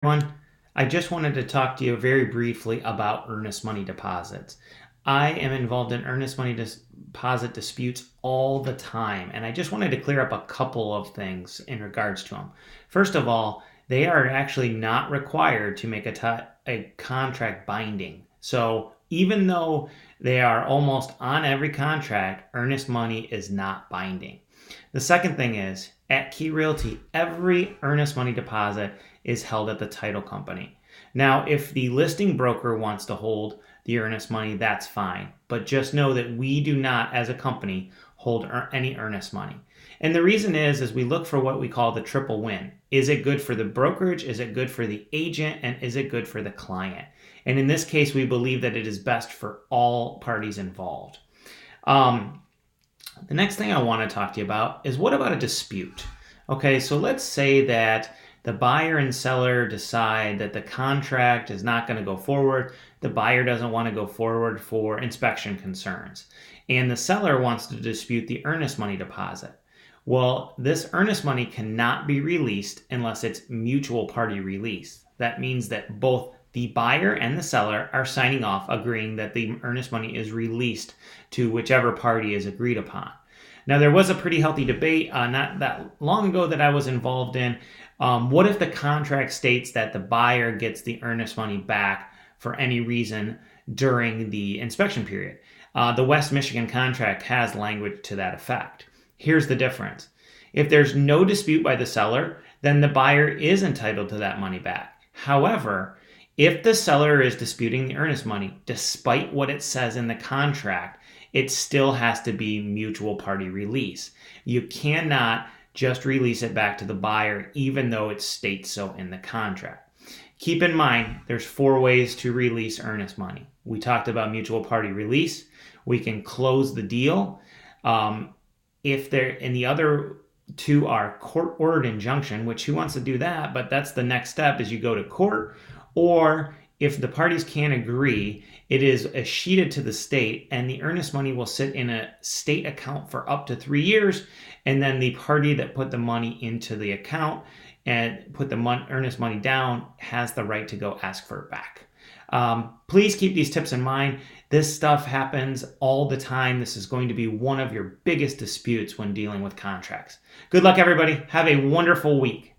Everyone, I just wanted to talk to you very briefly about earnest money deposits. I am involved in earnest money deposit disputes all the time, and I just wanted to clear up a couple of things in regards to them. First of all, they are actually not required to make a contract binding. So even though they are almost on every contract, earnest money is not binding. The second thing is, at Key Realty, every earnest money deposit is held at the title company. Now, if the listing broker wants to hold the earnest money, that's fine. But just know that we do not, as a company, hold any earnest money. And the reason is we look for what we call the triple win. Is it good for the brokerage? Is it good for the agent? And is it good for the client? And in this case, we believe that it is best for all parties involved. The next thing I want to talk to you about is, what about a dispute? Okay, so let's say that the buyer and seller decide that the contract is not going to go forward. The buyer doesn't want to go forward for inspection concerns, and the seller wants to dispute the earnest money deposit. Well, this earnest money cannot be released unless it's mutual party release. That means that both the buyer and the seller are signing off, agreeing that the earnest money is released to whichever party is agreed upon. Now, there was a pretty healthy debate not that long ago that I was involved in. What if the contract states that the buyer gets the earnest money back for any reason during the inspection period? The West Michigan contract has language to that effect. Here's the difference. If there's no dispute by the seller, then the buyer is entitled to that money back. However, if the seller is disputing the earnest money, despite what it says in the contract, it still has to be mutual party release. You cannot just release it back to the buyer, even though it states so in the contract. Keep in mind, there's 4 ways to release earnest money. We talked about mutual party release. We can close the deal. If they're in the other 2 are court-ordered injunction, which who wants to do that? But that's the next step, is you go to court. Or if the parties can't agree, it is escheated to the state, and the earnest money will sit in a state account for up to 3 years. And then the party that put the money into the account and put the earnest money down has the right to go ask for it back. Please keep these tips in mind. This stuff happens all the time. This is going to be one of your biggest disputes when dealing with contracts. Good luck, everybody. Have a wonderful week.